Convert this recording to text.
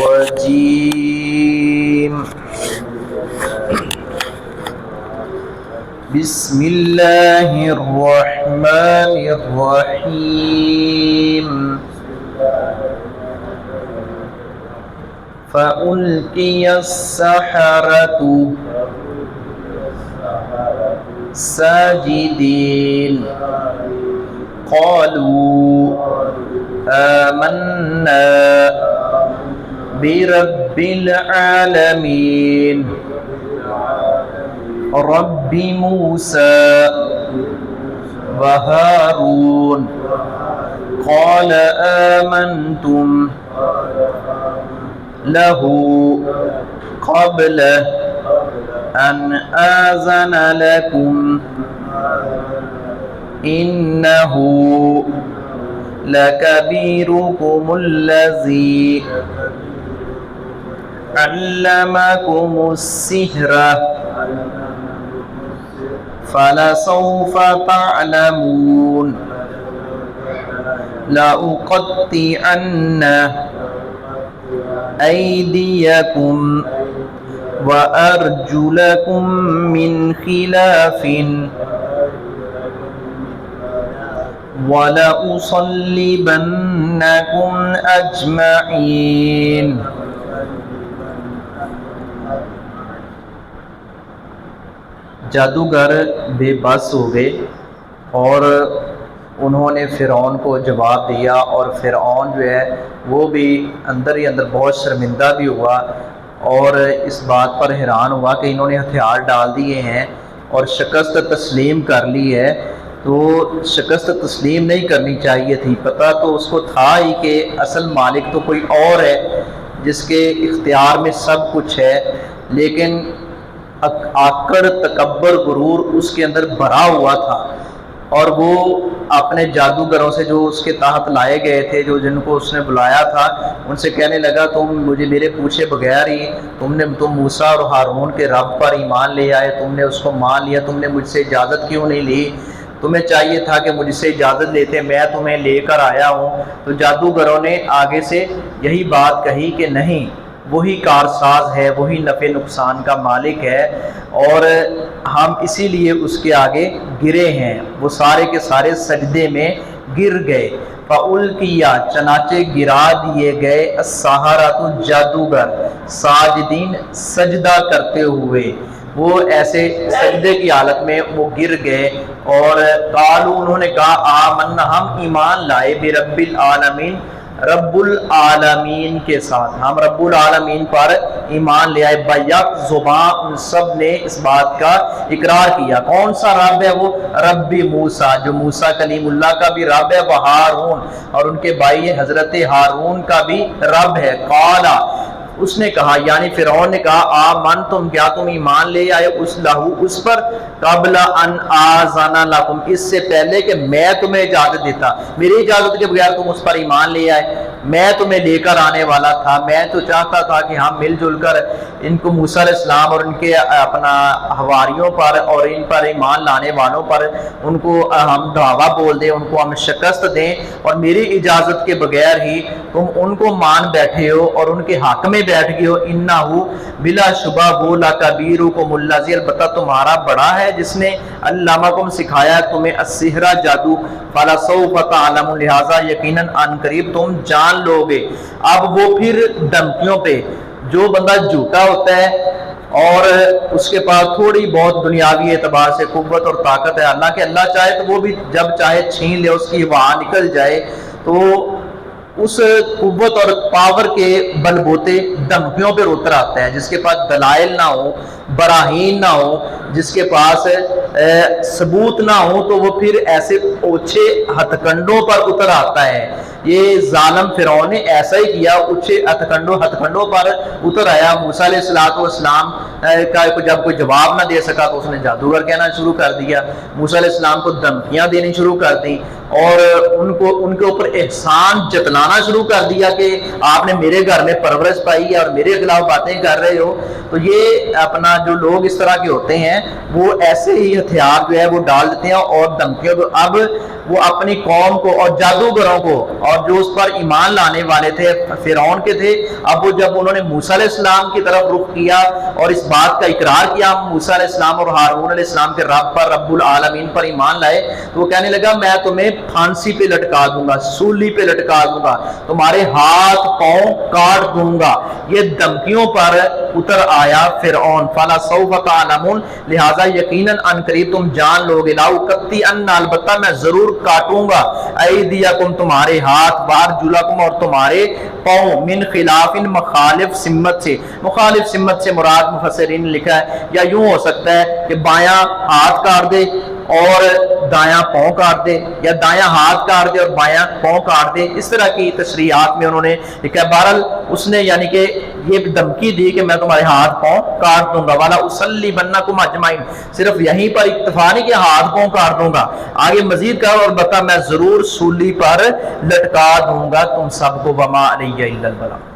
الرجيم بسم الله الرحمن الرحيم فألقي السحرة ساجدين قالوا آمنا برب العالمين رب موسى وهارون قال آمنتم له قبل أن آذن لكم إنه لكبيركم الذي علمكم السحر فلسوف تعلمون لأقطعن أيديكم وأرجلكم من خلاف وَلَأُصَلِّبَنَّكُمْ أَجْمَعِينَ۔ جادوگر بے بس ہو گئے اور انہوں نے فرعون کو جواب دیا، اور فرعون جو ہے وہ بھی اندر ہی اندر بہت شرمندہ بھی ہوا اور اس بات پر حیران ہوا کہ انہوں نے ہتھیار ڈال دیے ہیں اور شکست تسلیم کر لی ہے۔ تو شکست تسلیم نہیں کرنی چاہیے تھی، پتہ تو اس کو تھا ہی کہ اصل مالک تو کوئی اور ہے جس کے اختیار میں سب کچھ ہے، لیکن آکڑ تکبر غرور اس کے اندر بھرا ہوا تھا، اور وہ اپنے جادوگروں سے جو اس کے تحت لائے گئے تھے، جن کو اس نے بلایا تھا، ان سے کہنے لگا تم مجھے میرے پوچھے بغیر ہی تم موسیٰ اور ہارون کے رب پر ایمان لے آئے، تم نے اس کو مان لیا، تم نے مجھ سے اجازت کیوں نہیں لی؟ تمہیں چاہیے تھا کہ مجھ سے اجازت لیتے، میں تمہیں لے کر آیا ہوں۔ تو جادوگروں نے آگے سے یہی بات کہی کہ نہیں، وہی کارساز ہے، وہی نفع نقصان کا مالک ہے، اور ہم اسی لیے اس کے آگے گرے ہیں۔ وہ سارے کے سارے سجدے میں گر گئے۔ فَأُلْقِيَ چنانچہ گرا دیے گئے السَّحَرَةُ جادوگر ساجدین سجدہ کرتے ہوئے، وہ ایسے سجدے کی حالت میں وہ گر گئے، اور قالوا انہوں نے کہا آمنا ہم ایمان لائے برب العالمین رب العالمین کے ساتھ، ہم رب العالمین پر ایمان لے آئے۔ بیک زبان ان سب نے اس بات کا اقرار کیا۔ کون سا رب ہے؟ وہ رب موسیٰ، جو موسیٰ کلیم اللہ کا بھی رب ہے، وہ ہارون اور ان کے بھائی حضرت ہارون کا بھی رب ہے۔ قالا اس نے کہا، یعنی فرعون نے کہا آمن تم کیا تم ایمان لے آئے اس پر قبل ان آذن لکم اس سے پہلے کہ میں تمہیں اجازت دیتا، میری اجازت کے بغیر تم اس پر ایمان لے آئے؟ میں تمہیں لے کر آنے والا تھا، میں تو چاہتا تھا کہ ہم مل جل کر ان کو موسیٰ علیہ السلام اور ان کے اپنا حواریوں پر اور ان پر ایمان لانے والوں پر ان کو ہم دعویٰ بول دیں، ان کو ہم شکست دیں، اور میری اجازت کے بغیر ہی تم ان کو مان بیٹھے ہو اور ان کے حق میں بیٹھ گئے ہو۔ انہو بلا شبہ وہ لکبیرکم الذی البتہ تمہارا بڑا ہے جس نے علمکم سکھایا تمہیں السحر جادو، فلسوف تعلمون لہذا یقیناً ان قریب تم جان لو گے۔ اب وہ پھر دھمکیوں پہ، جو بندہ جھوٹا ہوتا ہے اور اس کے پاس تھوڑی بہت دنیاوی اعتبار سے قوت اور طاقت ہے، حالانکہ اللہ چاہے تو وہ بھی جب چاہے چھین لے، اس کی وہاں نکل جائے، تو اس قوت اور پاور کے بل بوتے دھمکیوں پر اتر آتا ہے۔ جس کے پاس دلائل نہ ہو، براہین نہ ہو، جس کے پاس ثبوت نہ ہو، تو وہ پھر ایسے اوچھے ہتھ کنڈوں پر اتر آتا ہے۔ یہ ظالم فرعون نے ایسا ہی کیا، اوچھے ہتھ کنڈوں پر اتر آیا۔ موسیٰ علیہ السلام کا جب کوئی جواب نہ دے سکا تو اس نے جادوگر کہنا شروع کر دیا، موسیٰ علیہ السلام کو دھمکیاں دینی شروع کر دی، اور ان کے اوپر احسان جتلانا شروع کر دیا کہ آپ نے میرے گھر میں پرورش پائی ہے اور میرے خلاف باتیں کر رہے ہو۔ تو یہ اپنا جو لوگ اس طرح کے ہوتے ہیں وہ ایسے ہی ہتھیار جو ہے وہ ڈال دیتے ہیں اور دھمکیوں کو، اب وہ اپنی قوم کو اور جادوگروں کو اور جو اس پر ایمان لانے والے تھے فرعون کے تھے، اب وہ جب انہوں نے موسیٰ علیہ السلام کی طرف رخ کیا اور اس بات کا اقرار کیا ہم موسیٰ علیہ السلام اور ہارون علیہ السلام کے رب پر، رب العالمین پر ایمان لائے، تو وہ کہنے لگا میں تمہیں پھانسی پہ لٹکا دوں گا، سولی پہ لٹکا دوں گا، تمہارے ہاتھ پاؤں کاٹ دوں گا۔ یہ دھمکیوں پر اتر آیا فرعون، فَلَا سَوْفَ تَعْلَمُونَ، لہٰذا یقیناً ان قریب تم جان لو گے، لَأُقَطِّعَنَّ، البتہ میں ضرور کاٹوں گا، أَيْدِيَكُمْ تمہارے ہاتھ، وَأَرْجُلَكُمْ اور تمہارے پاؤں، من خلاف مخالف سمت سے، مخالف سمت سے مراد مفسرین نے لکھا ہے یا یوں ہو سکتا ہے کہ بایاں ہاتھ کاٹ دے اور دایاں پاؤں کاٹ دے، یا دایاں ہاتھ کاٹ دے اور بایاں پاؤں کاٹ دے، اس طرح کی تشریحات میں انہوں نے لکھا ہے۔ بہرحال اس نے یعنی کہ یہ دھمکی دی کہ میں تمہارے ہاتھ پاؤں کاٹ دوں گا، والا اصلیبنکم اجمعین، صرف یہیں پر اکتفا نہیں کہ ہاتھ پاؤں کاٹ دوں گا، آگے مزید کہا اور بتا میں ضرور سولی پر لٹکا دوں گا تم سب کو، وما علی الا البلاغ۔